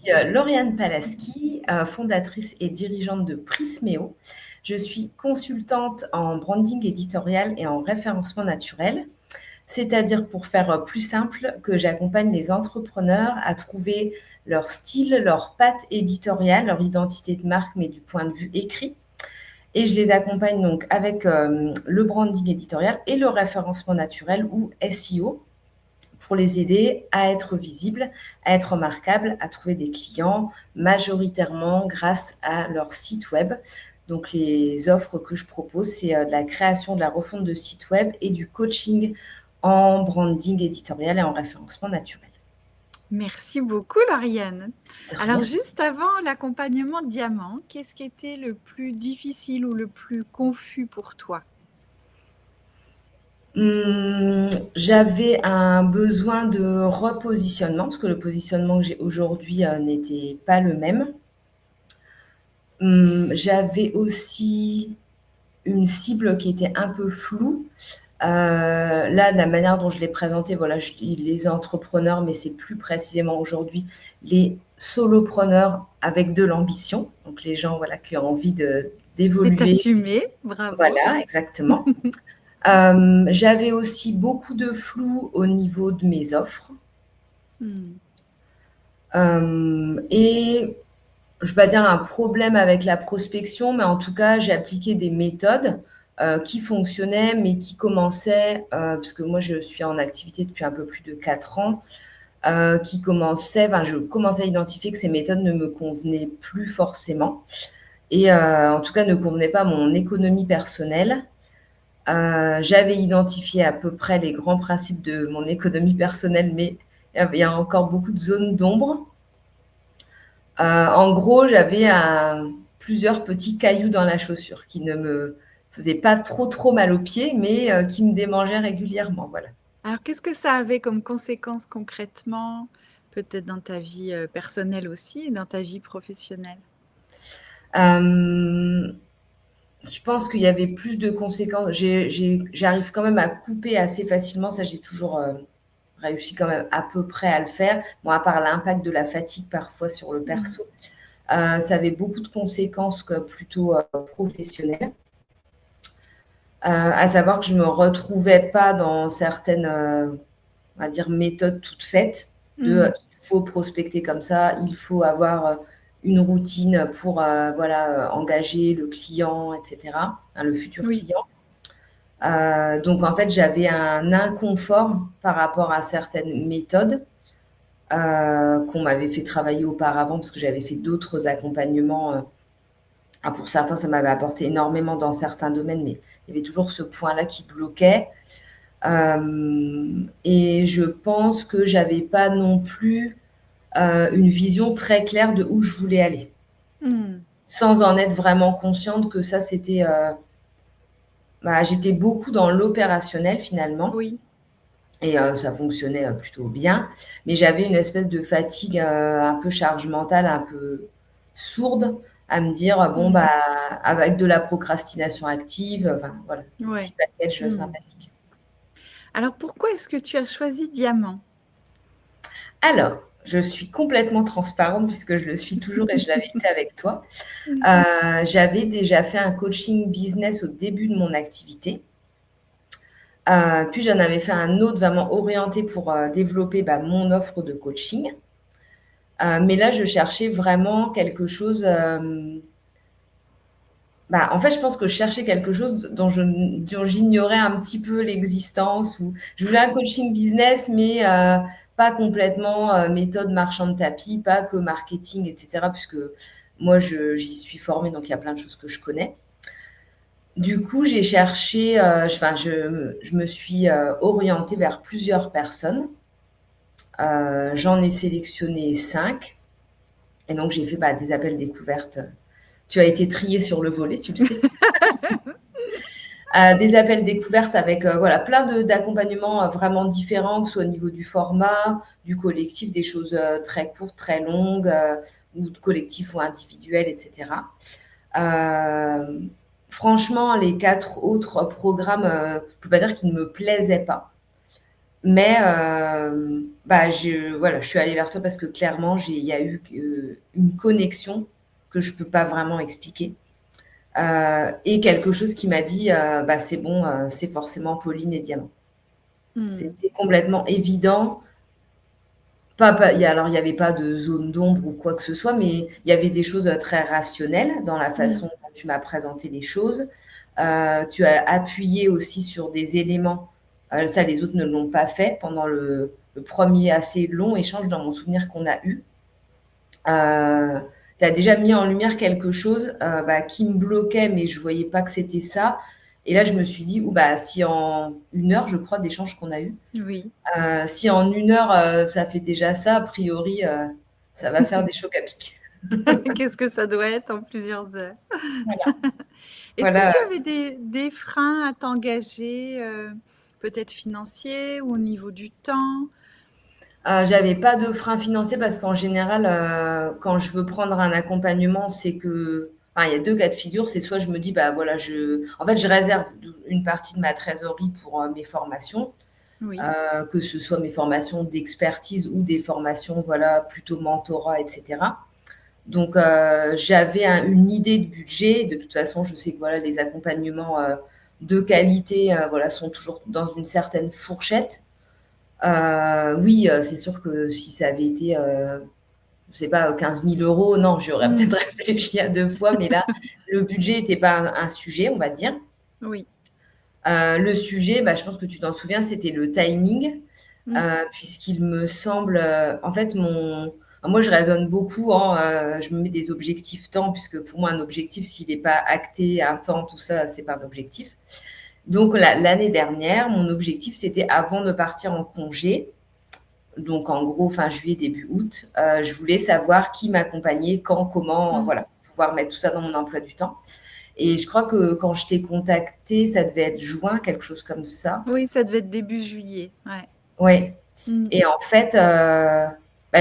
Lauriane Palaski, fondatrice et dirigeante de Prismeo. Je suis consultante en branding éditorial et en référencement naturel, c'est-à-dire pour faire plus simple que j'accompagne les entrepreneurs à trouver leur style, leur patte éditoriale, leur identité de marque, mais du point de vue écrit. Et je les accompagne donc avec le branding éditorial et le référencement naturel ou SEO pour les aider à être visibles, à être remarquables, à trouver des clients, majoritairement grâce à leur site web. Donc les offres que je propose, c'est de la création, de la refonte de site web et du coaching en branding éditorial et en référencement naturel. Merci beaucoup, Lauriane. De Alors, rien. juste avant l'accompagnement diamant, qu'est-ce qui était le plus difficile ou le plus confus pour toi? J'avais un besoin de repositionnement parce que le positionnement que j'ai aujourd'hui n'était pas le même. J'avais aussi une cible qui était un peu floue. Là, de la manière dont je l'ai présenté, voilà, je dis les entrepreneurs, mais c'est plus précisément aujourd'hui les solopreneurs avec de l'ambition. Donc les gens, voilà, qui ont envie C'est d'évoluer. assumé, bravo. Voilà, exactement. J'avais aussi beaucoup de flou au niveau de mes offres. Hmm. Et je ne vais pas dire un problème avec la prospection, mais en tout cas, j'ai appliqué des méthodes qui fonctionnaient, mais qui commençaient, parce que moi, je suis en activité depuis un peu plus de 4 ans, je commençais à identifier que ces méthodes ne me convenaient plus forcément, et en tout cas ne convenaient pas à mon économie personnelle. J'avais identifié à peu près les grands principes de mon économie personnelle, mais il y a encore beaucoup de zones d'ombre. En gros, j'avais plusieurs petits cailloux dans la chaussure qui ne me faisaient pas trop mal aux pieds, mais qui me démangeaient régulièrement. Voilà. Alors, qu'est-ce que ça avait comme conséquence concrètement, peut-être dans ta vie personnelle aussi et dans ta vie professionnelle? Euh, je pense qu'il y avait plus de conséquences. J'arrive quand même à couper assez facilement. Ça, j'ai toujours réussi quand même à peu près à le faire. Bon, à part l'impact de la fatigue parfois sur le Hmm. perso, ça avait beaucoup de conséquences plutôt professionnelles. À savoir que je me retrouvais pas dans certaines, on va dire, méthodes toutes faites Hmm. il faut prospecter comme ça, il faut avoir une routine pour voilà, engager le client, etc., hein, le futur Oui. client. Donc en fait, j'avais un inconfort par rapport à certaines méthodes qu'on m'avait fait travailler auparavant parce que j'avais fait d'autres accompagnements. Pour certains, ça m'avait apporté énormément dans certains domaines, mais il y avait toujours ce point-là qui bloquait. Et je pense que j'avais pas non plus une vision très claire de où je voulais aller, Hmm. sans en être vraiment consciente que ça, c'était... j'étais beaucoup dans l'opérationnel finalement, Oui. et ça fonctionnait plutôt bien, mais j'avais une espèce de fatigue, un peu charge mentale, un peu sourde, à me dire, bon, Hmm. avec de la procrastination active, enfin voilà, Ouais. petit package Hmm. sympathique. Alors, pourquoi est-ce que tu as choisi diamant? Alors, je suis complètement transparente puisque je le suis toujours et je l'avais été avec toi. Hmm. J'avais déjà fait un coaching business au début de mon activité. Puis j'en avais fait un autre vraiment orienté pour développer mon offre de coaching. Mais là, je cherchais vraiment quelque chose. En fait, je pense que je cherchais quelque chose dont j'ignorais un petit peu l'existence. Ou je voulais un coaching business, mais pas complètement méthode marchand de tapis, pas que marketing, etc. Puisque moi, j'y suis formée, donc il y a plein de choses que je connais. Du coup, j'ai cherché, je me suis orientée vers plusieurs personnes. J'en ai sélectionné 5. Et donc, j'ai fait des appels découvertes. Tu as été trié sur le volet, tu le sais. Des appels découvertes avec voilà, plein d'accompagnements vraiment différents, que ce soit au niveau du format, du collectif, des choses très courtes, très longues, ou collectif ou individuelles, etc. Euh, Franchement, les 4 autres programmes, je ne peux pas dire qu'ils ne me plaisaient pas. Mais voilà, je suis allée vers toi parce que clairement, il y a eu une connexion que je peux pas vraiment expliquer. Et quelque chose qui m'a dit, bah, c'est bon, c'est forcément Pauline et Diamant. Mmh. C'était complètement évident. Il y avait pas de zone d'ombre ou quoi que ce soit, mais il y avait des choses très rationnelles dans la Mmh. façon dont tu m'as présenté les choses. Tu as appuyé aussi sur des éléments. Ça, les autres ne l'ont pas fait pendant le premier assez long échange dans mon souvenir qu'on a eu. Tu as déjà mis en lumière quelque chose qui me bloquait, mais je voyais pas que c'était ça. Et là, je me suis dit, bah, si en 1 heure, je crois, d'échange qu'on a eu, Oui. si en 1 heure, ça fait déjà ça, a priori, ça va faire des chocs à pic. Qu'est-ce que ça doit être en plusieurs heures? Voilà. Est-ce que Voilà. tu avais des freins à t'engager, peut-être financiers ou au niveau du temps? J'avais pas de frein financier parce qu'en général, quand je veux prendre un accompagnement, c'est que enfin, il y a 2 cas de figure. C'est soit je me dis: «Bah, voilà, en fait, je réserve une partie de ma trésorerie pour, mes formations», Oui. que ce soit mes formations d'expertise ou des formations, voilà, plutôt mentorat et cetera. Donc, j'avais une idée de budget. De toute façon, je sais que, voilà, les accompagnements, de qualité, voilà, sont toujours dans une certaine fourchette. Oui, c'est sûr que si ça avait été, je sais pas, 15 000 €, non, j'aurais Mmh. peut-être réfléchi à 2 fois, mais là, le budget était pas un sujet, on va dire. Oui. Le sujet, bah, je pense que tu t'en souviens, c'était le timing, Mmh. puisqu'il me semble, en fait, moi, je raisonne beaucoup, hein, je me mets des objectifs temps, puisque pour moi, un objectif, s'il est pas acté, un temps, tout ça, c'est pas un objectif. Donc l'année dernière, mon objectif, c'était avant de partir en congé, donc en gros fin juillet, début août, je voulais savoir qui m'accompagnait, quand, comment, Mmh. voilà, pouvoir mettre tout ça dans mon emploi du temps. Et je crois que quand je t'ai contactée, ça devait être juin, quelque chose comme ça. Oui, ça devait être début juillet, ouais. Ouais. Mmh. Et en fait,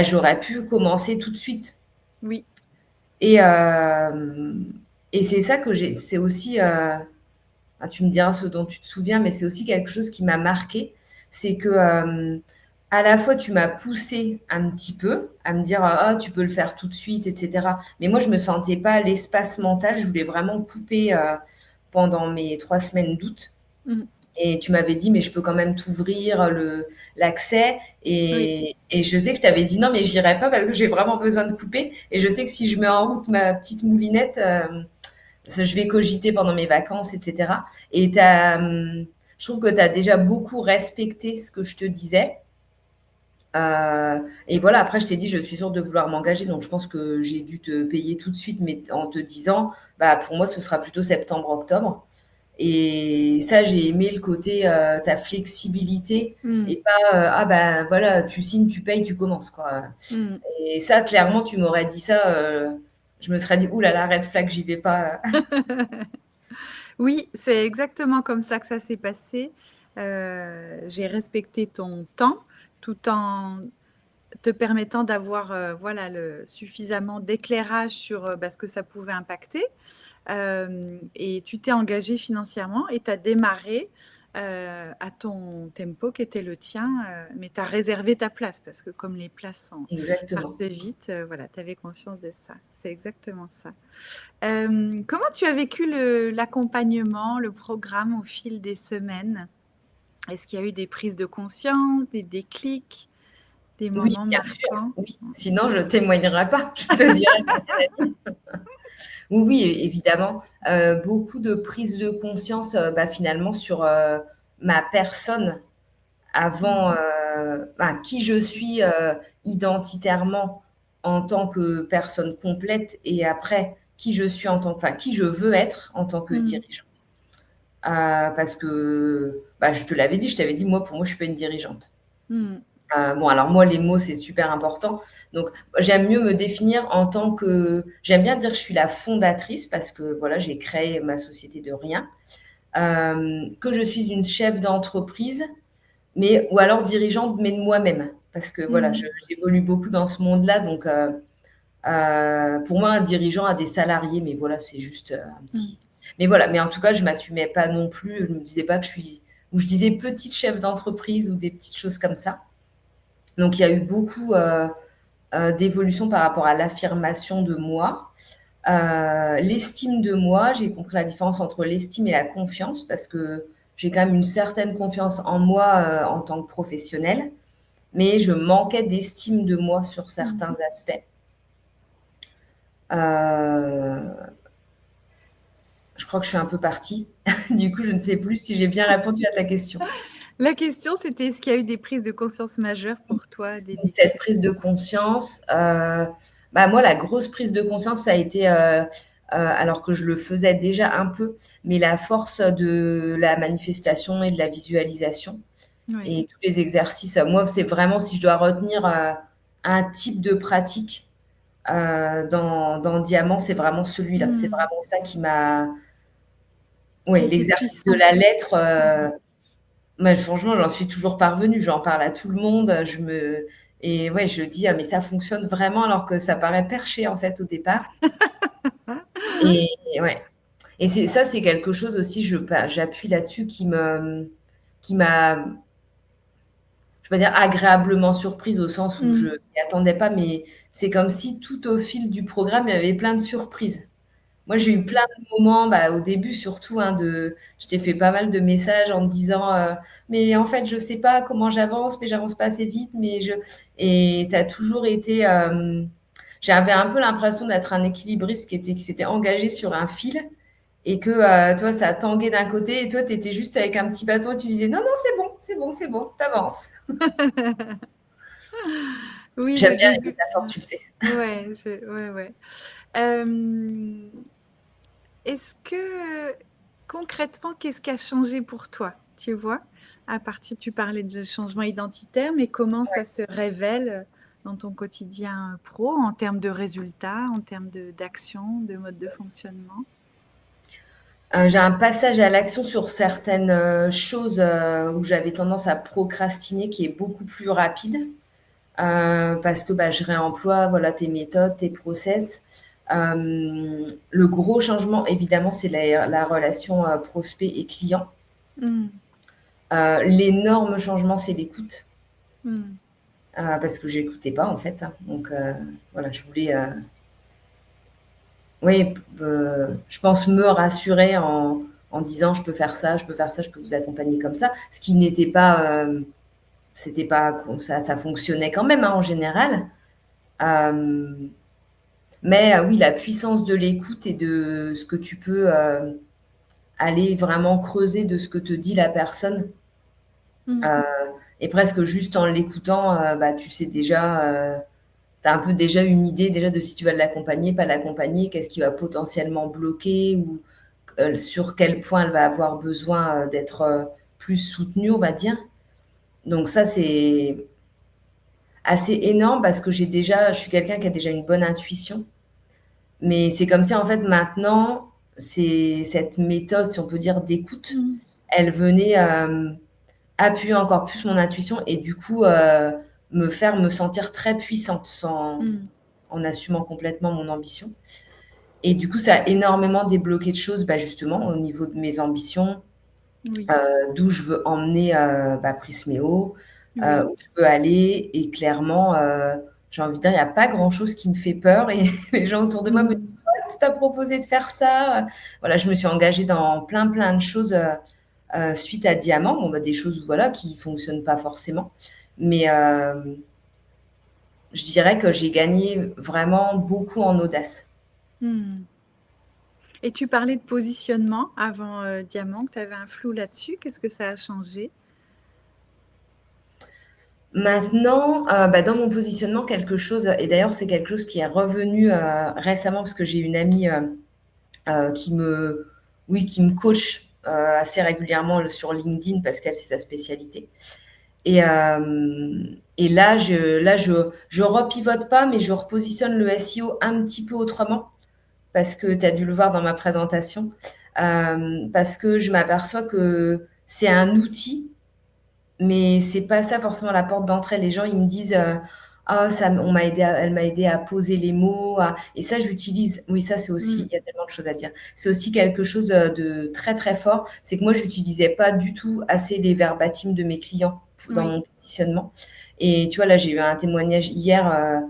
j'aurais pu commencer tout de suite. Oui. Et, et c'est ça que c'est aussi, tu me diras ce dont tu te souviens, mais c'est aussi quelque chose qui m'a marqué. C'est que, à la fois, tu m'as poussé un petit peu à me dire: «Ah, tu peux le faire tout de suite» et cetera. Mais moi, je me sentais pas l'espace mental. Je voulais vraiment couper, pendant mes 3 semaines d'août. Mmh. Et tu m'avais dit: «Mais je peux quand même t'ouvrir l'accès», Oui. et je sais que je t'avais dit: «Non, mais j'irai pas parce que j'ai vraiment besoin de couper, et je sais que si je mets en route ma petite moulinette, je vais cogiter pendant mes vacances» et cetera. Et je trouve que tu as déjà beaucoup respecté ce que je te disais. Et voilà, après je t'ai dit: «Je suis sûre de vouloir m'engager», donc je pense que j'ai dû te payer tout de suite, mais en te disant: «Bah, pour moi, ce sera plutôt septembre-octobre». Et ça, j'ai aimé le côté, ta flexibilité, Mmh. et pas, «Ah bah, voilà, tu signes, tu payes, tu commences», quoi. Mmh. Et ça, clairement, tu m'aurais dit ça, je me serais dit: «Ouh là là, red flag, j'y vais pas». Oui, c'est exactement comme ça que ça s'est passé. J'ai respecté ton temps, tout en te permettant d'avoir, voilà, le suffisamment d'éclairage sur, bah, ce que ça pouvait impacter. Et tu t'es engagé financièrement et tu as démarré, à ton tempo qui était le tien, mais tu as réservé ta place parce que comme les places partent Exactement. vite, voilà, tu avais conscience de ça. C'est exactement ça. Comment tu as vécu l'accompagnement, le programme au fil des semaines? Est-ce qu'il y a eu des prises de conscience, des déclics, des Oui, moments bien sûr, marquants? oui. Sinon, je témoignerais pas, je te dirais pas rien à dire. Oui, oui, évidemment, beaucoup de prise de conscience, finalement sur, ma personne Mmh. avant, qui je suis, identitairement en tant que personne complète, et après qui je suis qui je veux être en tant que Mmh. dirigeant. Parce que, je te l'avais dit, je t'avais dit, moi, pour moi, je suis pas une dirigeante. Mmh. Bon, alors moi, les mots, c'est super important. Donc, j'aime mieux me définir en tant que j'aime bien dire que je suis la fondatrice parce que, voilà, j'ai créé ma société de rien. Que je suis une chef d'entreprise, mais ou alors dirigeante, mais de moi-même. Parce que, voilà, Mmh. j'évolue beaucoup dans ce monde-là, donc pour moi, un dirigeant a des salariés, mais voilà, c'est juste, un Mmh. petit mais voilà, mais en tout cas, je m'assumais pas non plus, je me disais pas que je suis où je disais petite chef d'entreprise ou des petites choses comme ça. Donc il y a eu beaucoup d'évolution par rapport à l'affirmation de moi. L'estime de moi, j'ai compris la différence entre l'estime et la confiance parce que j'ai quand même une certaine confiance en moi en tant que professionnelle, mais je manquais d'estime de moi sur Mmh. certains aspects. Euh, je crois que je suis un peu partie. Du coup, je ne sais plus si j'ai bien répondu à ta question. La question, c'était est-ce qu'il y a eu des prises de conscience majeures pour toi, des Donc, cette déclics? prise de conscience, bah, moi, la grosse prise de conscience, ça a été, alors que je le faisais déjà un peu, mais la force de la manifestation et de la visualisation Oui. et tous les exercices. Moi, c'est vraiment si je dois retenir un type de pratique dans Diamant, c'est vraiment celui-là. C'est Mmh. vraiment ça qui m'a... Qui Oui, était l'exercice de puissant. la lettre, Mmh. mais franchement, j'en suis toujours parvenue. J'en parle à tout le monde. Et ouais, je dis, ah, mais ça fonctionne vraiment alors que ça paraît perché en fait au départ. Et ouais. Et c'est quelque chose aussi, j'appuie là-dessus qui m'a, je vais pas dire agréablement surprise au sens où je Mmh. m'y attendais pas, mais c'est comme si tout au fil du programme, il y avait plein de surprises. Moi, j'ai eu Mmh. plein de moments, bah, au début surtout, hein, je t'ai fait pas mal de messages en me disant, mais en fait, je sais pas comment j'avance, mais j'avance pas assez vite, et t'as toujours été, j'avais un peu l'impression d'être un équilibriste qui s'était engagé sur un fil et que, toi, ça tanguait d'un côté et toi, t'étais juste avec un petit bâton et tu disais, non, non, c'est bon, c'est bon, c'est bon, t'avances. Oui, J'aime le bien les début. métaphores, tu le sais. Ouais, ouais, ouais. Hem, est-ce que concrètement, qu'est-ce qui a changé pour toi? Tu vois? À partir tu parlais de changement identitaire, mais comment ça se révèle dans ton quotidien pro, en termes de résultats, en termes d'action, de mode de fonctionnement? J'ai un passage à l'action sur certaines choses où j'avais tendance à procrastiner qui est beaucoup plus rapide parce que bah, je réemploie voilà, tes méthodes, tes process. Le gros changement, évidemment, c'est la relation prospect et client. Mmh. L'énorme changement, c'est l'écoute Mmh. parce que j'écoutais pas en fait. Hein. Donc voilà, je voulais, oui, je pense me rassurer en disant je peux faire ça, je peux faire ça, je peux vous accompagner comme ça, ce qui n'était pas, c'était pas, ça fonctionnait quand même hein, en général. Euh, mais oui, la puissance de l'écoute et de ce que tu peux aller vraiment creuser de ce que te dit la personne. Mmh. Euh, et presque juste en l'écoutant, bah, tu sais déjà, tu as un peu déjà une idée déjà de si tu vas l'accompagner, pas l'accompagner, qu'est-ce qui va potentiellement bloquer ou sur quel point elle va avoir besoin d'être plus soutenue, on va dire. Donc ça, c'est assez énorme parce que je suis quelqu'un qui a déjà une bonne intuition. Mais c'est comme si, en fait, maintenant, cette méthode, si on peut dire, d'écoute, Mmh. elle venait appuyer encore plus mon intuition et du coup, me faire me sentir très puissante Mmh. en assumant complètement mon ambition. Et du coup, ça a énormément débloqué de choses, bah, justement, au niveau de mes ambitions, Oui, d'où je veux emmener bah, Prisméo, oui. où je veux aller. Et clairement, j'ai envie de dire, il n'y a pas grand-chose qui me fait peur. Et les gens autour de moi me disent, Mmh. ouais, tu t'as proposé de faire ça. Voilà, je me suis engagée dans plein, plein de choses suite à Diamant. Bon, bah, des choses voilà, qui ne fonctionnent pas forcément. Mais je dirais que j'ai gagné vraiment beaucoup en audace. Mmh. Et tu parlais de positionnement avant, Diamant, que tu avais un flou là-dessus. Qu'est-ce que ça a changé? Maintenant, bah, dans mon positionnement, quelque chose, et d'ailleurs c'est quelque chose qui est revenu récemment parce que j'ai une amie qui oui, qui me coach assez régulièrement sur LinkedIn parce qu'elle c'est sa spécialité. Et je repivote pas, mais je repositionne le SEO un petit peu autrement parce que tu as dû le voir dans ma présentation, parce que je m'aperçois que c'est un outil mais c'est pas ça forcément la porte d'entrée. Les gens, ils me disent Ah, on m'a aidé elle m'a aidé à poser les mots, et ça, j'utilise. Oui, ça, c'est aussi, Mmh. il y a tellement de choses à dire. C'est aussi quelque chose de très, très fort. C'est que moi, j'utilisais pas du tout assez les verbatim de mes clients dans Oui. mon positionnement. Et tu vois, là, j'ai eu un témoignage hier,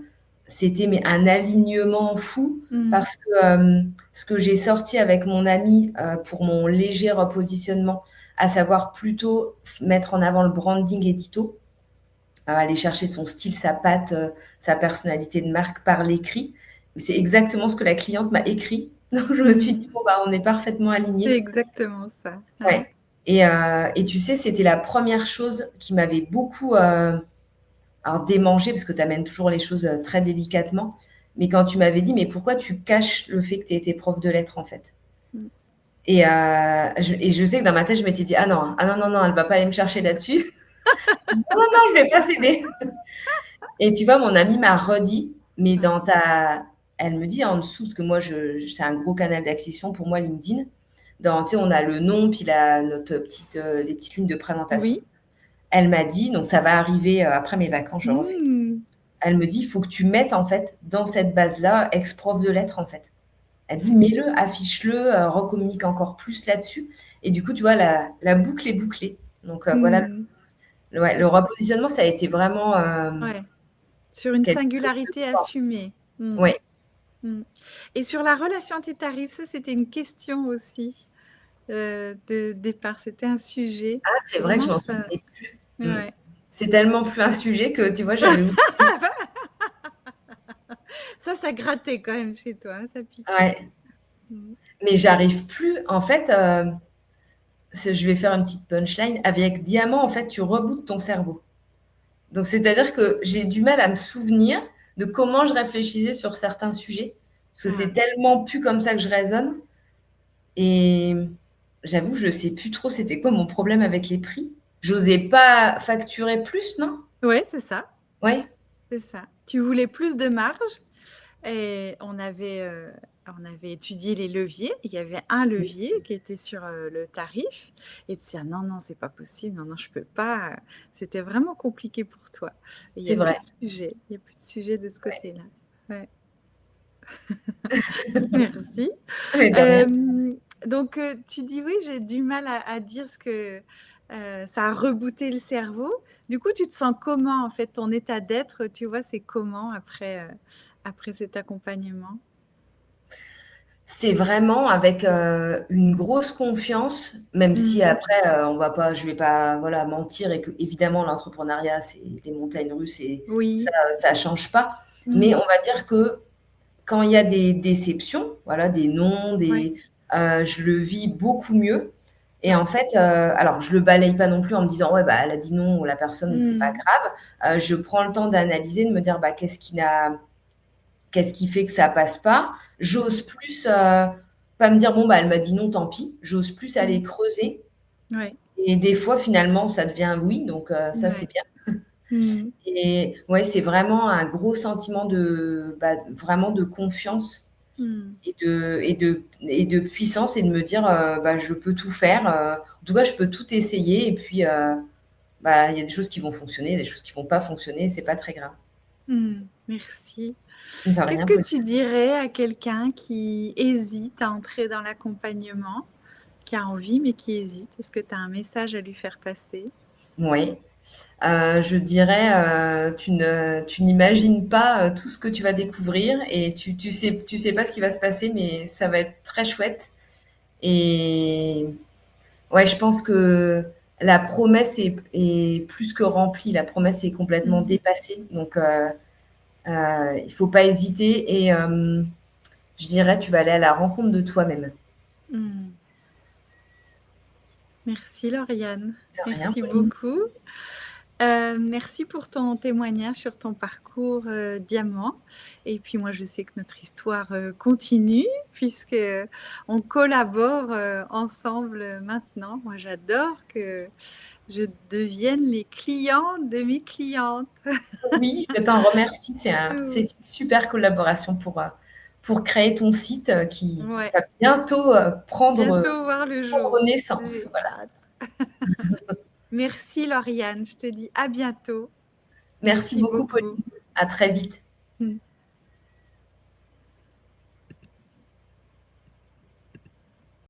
c'était mais un alignement fou Mmh. parce que ce que j'ai sorti avec mon ami pour mon léger repositionnement, à savoir plutôt mettre en avant le branding édito, aller chercher son style, sa patte, sa personnalité de marque par l'écrit. C'est exactement ce que la cliente m'a écrit. Donc je me suis dit: Mmh. «Bon, bah, on est parfaitement C'est alignés». exactement ça. Ouais. Ouais, et tu sais, c'était la première chose qui m'avait beaucoup, alors démangée, parce que tu amènes toujours les choses, très délicatement, mais quand tu m'avais dit: «Mais pourquoi tu caches le fait que tu aies été prof de lettres, en fait?» Mmh. Je sais que dans ma tête, je m'étais dit: «Ah non, ah non, non, non, elle va pas aller me chercher là-dessus». Je dis: «Non, non, non, je vais pas céder». Et tu vois, mon amie m'a redit, mais Ouais. elle me dit en dessous, parce que moi, c'est un gros canal d'acquisition pour moi, LinkedIn. Tu sais, on a le nom, puis notre petite, les petites lignes de présentation. Oui. Elle m'a dit, donc ça va arriver après mes vacances, je refais ça. Mmh. Elle me dit, il faut que tu mettes en fait dans cette base-là, ex-prof de lettres en fait. Elle dit, Ouais. mets-le, affiche-le, recommunique encore plus là-dessus. Et du coup, tu vois, la boucle est bouclée. Donc voilà, Mmh. ouais, le repositionnement, ça a été vraiment Ouais. Sur une quelque chose de singularité fort. assumée. Mmh. Ouais. Mmh. Et sur la relation à tes tarifs, ça, c'était une question aussi, de départ. C'était un sujet. Ah, c'est vrai que je Comment m'en ça souvenais plus. Mmh. ouais. C'est tellement plus un sujet que, tu vois, j'avais oublié. Ça grattait quand même chez toi, hein, ça piquait. Ouais, Mmh. mais j'arrive plus en fait, je vais faire une petite punchline. Avec diamant, en fait, tu rebootes ton cerveau. Donc c'est-à-dire que j'ai du mal à me souvenir de comment je réfléchissais sur certains sujets, parce que c'est Ah. tellement plus comme ça que je raisonne, et j'avoue, je sais plus trop c'était quoi mon problème avec les prix. J'osais pas facturer plus, non? Ouais, c'est ça, Ouais, c'est ça. Tu voulais plus de marge et on avait étudié les leviers. Il y avait un mmh, levier qui était sur, le tarif et tu dis: «Ah non, non, c'est pas possible, non, non, je peux pas». C'était vraiment compliqué pour toi et il y c'est a plus vrai. de sujet, il y a plus de sujet de ce Ouais. côté-là. Ouais. Merci. Mais de rien. Hem, donc tu dis: «Oui, j'ai du mal à dire ce que, ça a rebooté le cerveau». Du coup, tu te sens comment, en fait? Ton état d'être, tu vois, c'est comment après cet accompagnement? C'est vraiment avec, une grosse confiance, même si Mmh. après, je vais pas, voilà, mentir, et qu'évidemment l'entrepreneuriat, c'est les montagnes russes, et ça Oui. ça change pas. Mais Mmh. on va dire que quand il y a des déceptions, voilà, des non, Ouais, je le vis beaucoup mieux, et en ouais. fait, alors je le balaye pas non plus en me disant: «Ouais, bah, elle a dit non», ou la personne, c'est pas Mmh. grave. Je prends le temps d'analyser, de me dire: «Bah, qu'est-ce qui fait que ça passe pas?» J'ose Mmh. plus, pas me dire: «Bon, bah, elle m'a dit non, tant pis». J'ose plus aller Mmh. creuser, Ouais, et des fois, finalement, ça devient un oui, donc ça, c'est ouais. bien. Mmh. Et ouais, c'est vraiment un gros sentiment de, bah, vraiment de confiance, Mmh. et de puissance, et de me dire, bah, je peux tout faire, en tout cas, je peux tout essayer, et puis, bah, il y a des choses qui vont fonctionner, des choses qui vont pas fonctionner, c'est pas très grave. Mmh. Merci. De Qu'est-ce rien, que Pauline. tu dirais à quelqu'un qui hésite à entrer dans l'accompagnement? Qui a envie, mais qui hésite. Est-ce que tu as un message à lui faire passer? Oui. Je dirais, tu n'imagines pas, tout ce que tu vas découvrir, et tu sais pas ce qui va se passer, mais ça va être très chouette. Et ouais, je pense que la promesse est plus que remplie. La promesse est complètement Mmh. dépassée. Donc il faut pas hésiter, et je dirais, tu vas aller à la rencontre de toi-même. Mmh. Merci Lauriane. De rien, Merci Pauline. beaucoup. Merci pour ton témoignage sur ton parcours, diamant et puis moi je sais que notre histoire, continue puisque, on collabore, ensemble, maintenant. Moi j'adore que je devienne les clients de mes clientes. Oui, je t'en remercie. C'est Mmh. une super collaboration pour créer ton site, qui Ouais, va bientôt, bientôt voir le jour. prendre naissance. J'ai Voilà. hâte. Merci Lauriane, je te dis à bientôt. Merci Merci beaucoup, beaucoup. Pauline. À très vite. Mmh.